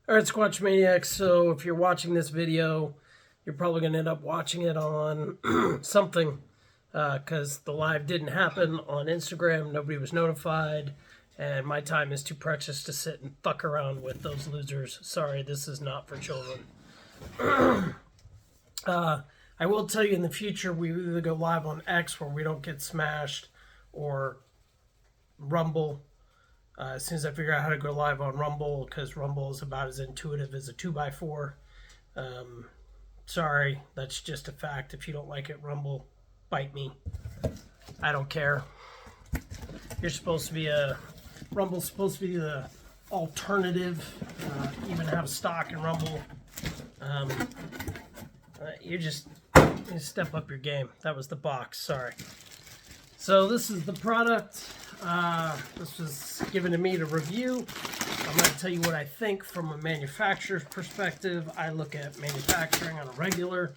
All right, Squatch Maniacs. So if you're watching this video, you're probably going to end up watching it on something because the live didn't happen on Instagram. Nobody was notified, and my time is too precious to sit and fuck around with those losers. Sorry, this is not for children. I will tell you in the future, we either go live on X where we don't get smashed, or Rumble. As soon as I figure out how to go live on Rumble, because Rumble is about as intuitive as a 2x4. Sorry, that's just a fact. If you don't like it, Rumble, bite me. I don't care. You're supposed to be Rumble's supposed to be the alternative. Even have stock in Rumble. You step up your game. That was the box. Sorry. So this is the product. This was given to me to review. I'm going to tell you what I think from a manufacturer's perspective. I look at manufacturing on a regular.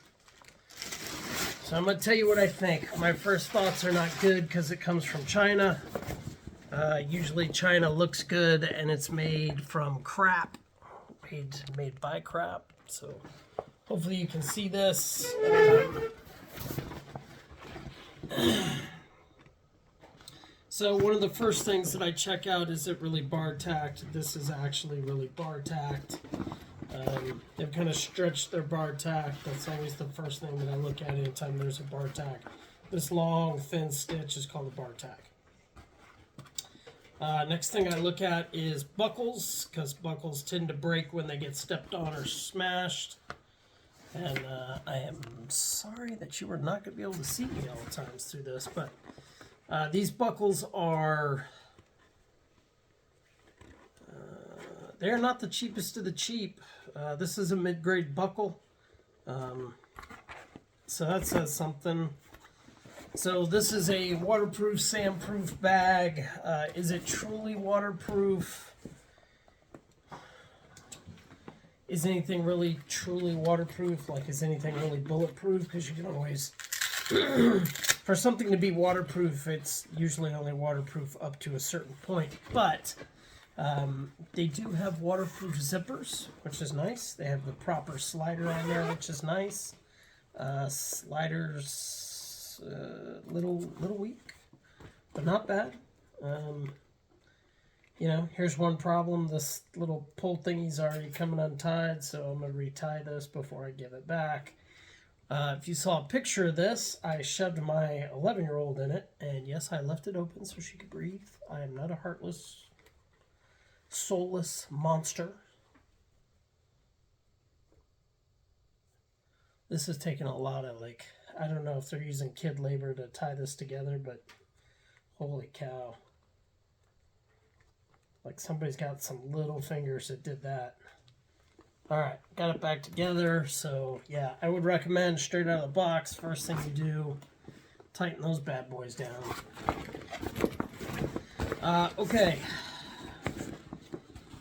So I'm going to tell you what I think. My first thoughts are not good because it comes from China. Usually China looks good and it's made from crap. Made by crap. So hopefully you can see this. So one of the first things that I check out, is it really bar tacked? This is actually really bar tacked. They've kind of stretched their bar tack. That's always the first thing that I look at anytime there's a bar tack. This long, thin stitch is called a bar tack. Next thing I look at is buckles, because buckles tend to break when they get stepped on or smashed. And I am sorry that you are not going to be able to see me all the times through this, but these buckles are, they're not the cheapest of the cheap. This is a mid-grade buckle. So that says something. So this is a waterproof, sandproof bag. Is it truly waterproof? Is anything really truly waterproof? Like, is anything really bulletproof? Because you can always... For something to be waterproof, it's usually only waterproof up to a certain point. But they do have waterproof zippers, which is nice. They have the proper slider on there, which is nice. Sliders, little weak, but not bad. You know, here's one problem. This little pull thingy's already coming untied, so I'm going to retie this before I give it back. If you saw a picture of this, I shoved my 11-year-old in it, and yes, I left it open so she could breathe. I am not a heartless, soulless monster. This is taking a lot of, like, I don't know if they're using kid labor to tie this together, but holy cow. Like, somebody's got some little fingers that did that. Alright, got it back together. So yeah, I would recommend straight out of the box, first thing you do, tighten those bad boys down. Okay,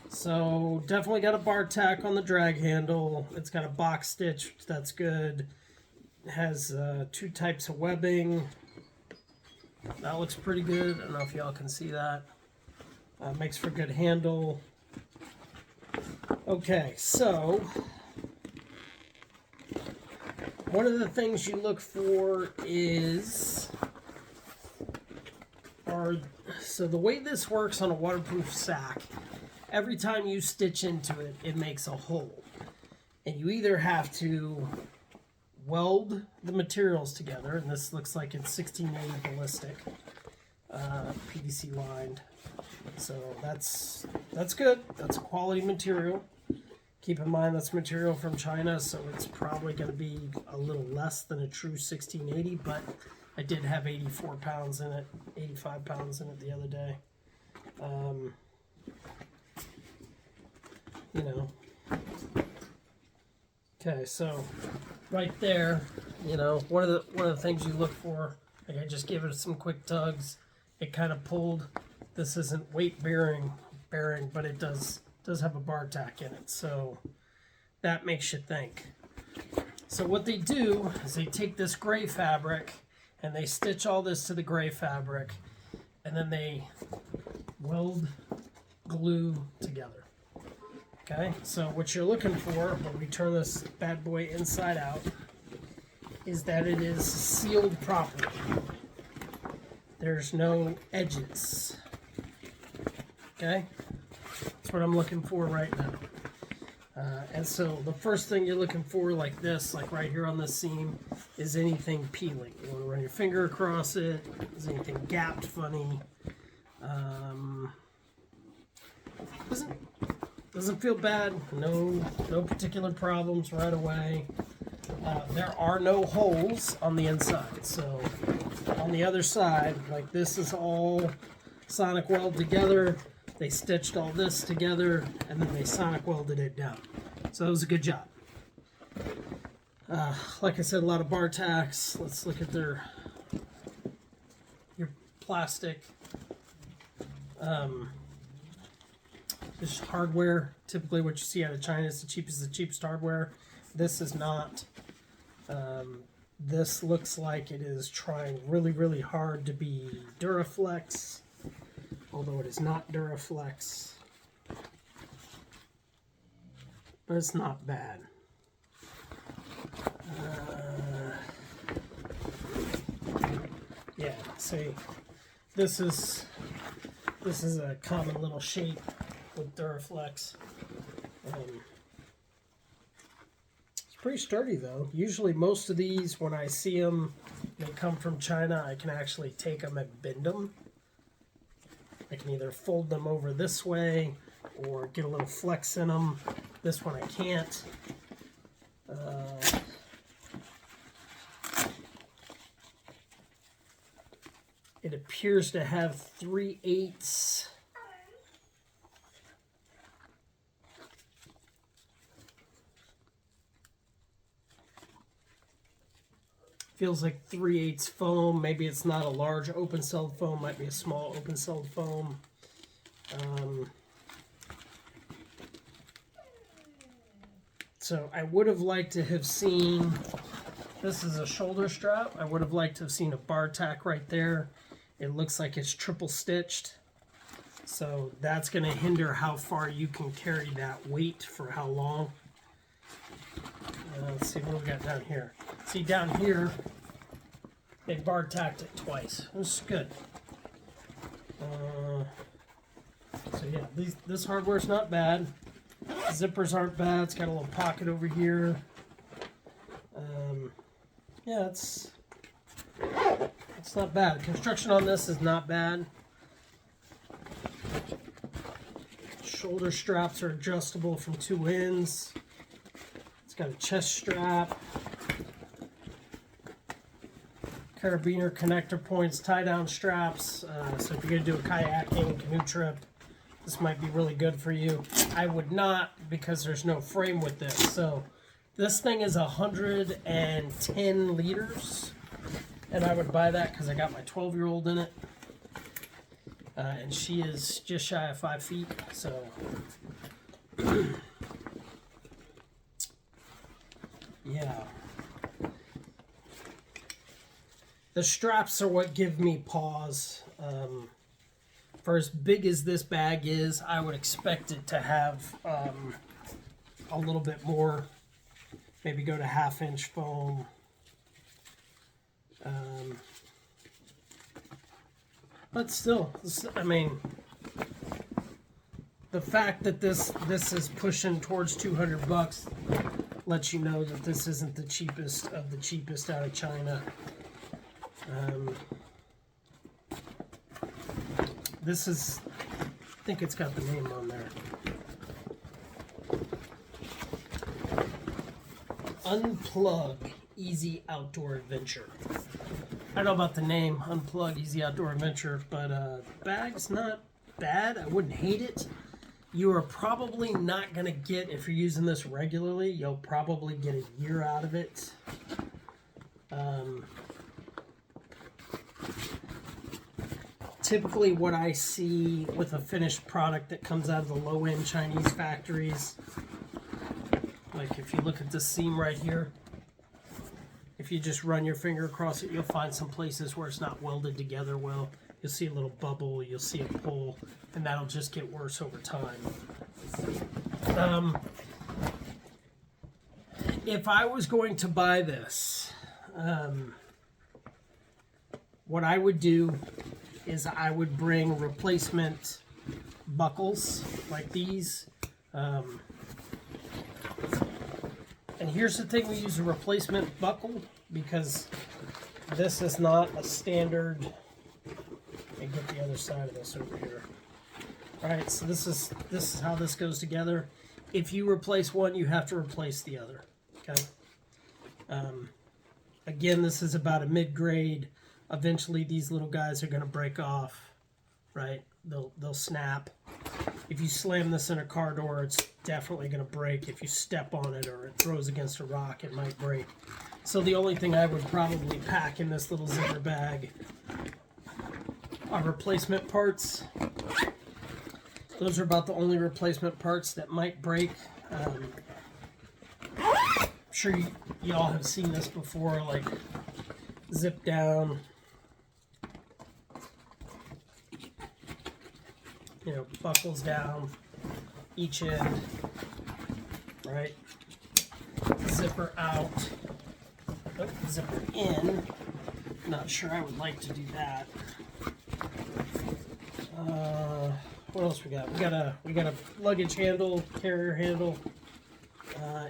so definitely got a bar tack on the drag handle. It's got a box stitch, that's good. It has 2 types of webbing. That looks pretty good. I don't know if y'all can see that. Makes for a good handle. Okay, so one of the things you look for is, so the way this works on a waterproof sack, every time you stitch into it, it makes a hole. And you either have to weld the materials together, and this looks like it's 1680 ballistic, PVC lined. So that's good. That's a quality material. Keep in mind that's material from China, so it's probably going to be a little less than a true 1680, but I did have 84 pounds in it, 85 pounds in it the other day. You know. Okay, so right there, you know, one of the things you look for, like I just gave it some quick tugs. It kind of pulled. This isn't weight bearing, but it does have a bar tack in it, so that makes you think. So what they do is they take this gray fabric and they stitch all this to the gray fabric, and then they weld glue together. Okay, so what you're looking for when we turn this bad boy inside out is that it is sealed properly. There's no edges. Okay, that's what I'm looking for right now. And so the first thing you're looking for, like this, like right here on this seam, is anything peeling. You want to run your finger across it. Is anything gapped funny? Doesn't feel bad. No particular problems right away. There are no holes on the inside. So on the other side, like this is all sonic weld together. They stitched all this together and then they sonic welded it down. So it was a good job. Like I said, a lot of bar tacks. Let's look at your plastic. This hardware, typically what you see out of China is the cheapest hardware. This is not. This looks like it is trying really, really hard to be Duraflex, although it is not Duraflex. But it's not bad. Yeah, see, this is a common little shape with Duraflex. It's pretty sturdy though. Usually most of these, when I see them, they come from China, I can actually take them and bend them. I can either fold them over this way or get a little flex in them. This one I can't. It appears to have 3/8. Feels like 3/8 foam. Maybe it's not a large open-celled foam. Might be a small open-celled foam. So I would have liked to have seen, this is a shoulder strap. I would have liked to have seen a bar tack right there. It looks like it's triple stitched. So that's going to hinder how far you can carry that weight for how long. Let's see what we got down here. See down here, they bar tacked it twice. This is good. So yeah, this hardware's not bad. Zippers aren't bad. It's got a little pocket over here. Yeah, it's not bad. Construction on this is not bad. Shoulder straps are adjustable from 2 ends. It's got a chest strap. Carabiner connector points, tie-down straps. So if you're going to do a kayaking, canoe trip, this might be really good for you. I would not, because there's no frame with this. So this thing is 110 liters. And I would buy that because I got my 12-year-old in it. And she is just shy of 5 feet. So yeah. The straps are what give me pause. For as big as this bag is, I would expect it to have a little bit more. Maybe go to 1/2-inch foam. But still, I mean, the fact that this is pushing towards 200 bucks lets you know that this isn't the cheapest of the cheapest out of China. This is, I think it's got the name on there. Unplug Easy Outdoor Adventure. I don't know about the name, Unplug Easy Outdoor Adventure, but bag's not bad. I wouldn't hate it. You are probably not going to get, if you're using this regularly, you'll probably get a year out of it. Typically what I see with a finished product that comes out of the low-end Chinese factories, like if you look at this seam right here, if you just run your finger across it, you'll find some places where it's not welded together well. You'll see a little bubble, you'll see a pull, and that'll just get worse over time. If I was going to buy this, what I would do is I would bring replacement buckles like these. And here's the thing, we use a replacement buckle because this is not a standard. Let me get the other side of this over here. All right, so this is how this goes together. If you replace one, you have to replace the other. Okay. Again, this is about a mid-grade. Eventually, these little guys are going to break off. Right? They'll snap. If you slam this in a car door, it's definitely going to break. If you step on it or it throws against a rock, it might break. So the only thing I would probably pack in this little zipper bag are replacement parts. Those are about the only replacement parts that might break. I'm sure y'all have seen this before, like zip down, you know, buckles down each end, right? Zipper out, zipper in. Not sure I would like to do that. What else we got? We got a luggage handle, carrier handle.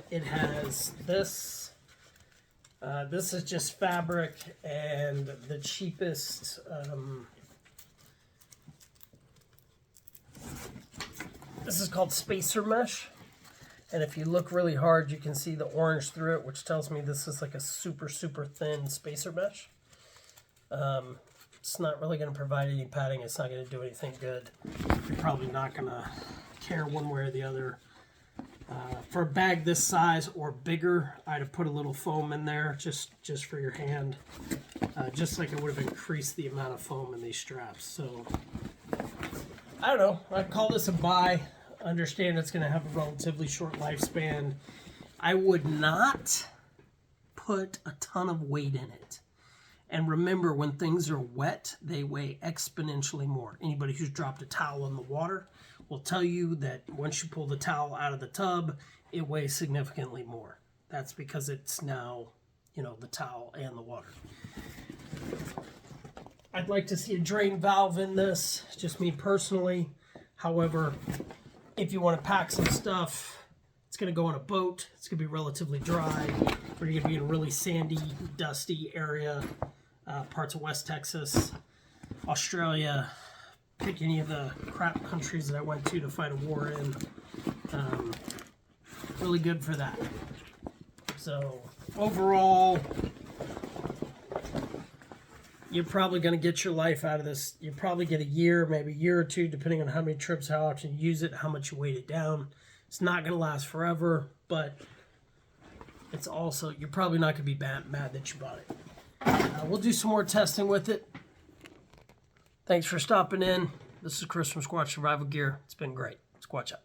It has this. This is just fabric and the cheapest. This is called spacer mesh, and if you look really hard, you can see the orange through it, which tells me this is like a super thin spacer mesh. It's not really going to provide any padding. It's not going to do anything good. You're probably not going to care one way or the other. For a bag this size or bigger, I'd have put a little foam in there just for your hand. Just like it would have increased the amount of foam in these straps. So, I don't know. I'd call this a buy. Understand it's going to have a relatively short lifespan. I would not put a ton of weight in it. And remember, when things are wet, they weigh exponentially more. Anybody who's dropped a towel in the water will tell you that once you pull the towel out of the tub, it weighs significantly more. That's because it's now, you know, the towel and the water. I'd like to see a drain valve in this, just me personally. However, if you want to pack some stuff, it's going to go on a boat. It's going to be relatively dry. Or you're going to be in a really sandy, dusty area. Parts of West Texas, Australia, pick any of the crap countries that I went to fight a war in. Really good for that. So overall, you're probably going to get your life out of this. You probably get a year, maybe a year or two, depending on how many trips, how often you use it, how much you weight it down. It's not going to last forever, but it's also, you're probably not going to be mad that you bought it. We'll do some more testing with it. Thanks for stopping in. This is Chris from Squatch Survival Gear. It's been great. Squatch out.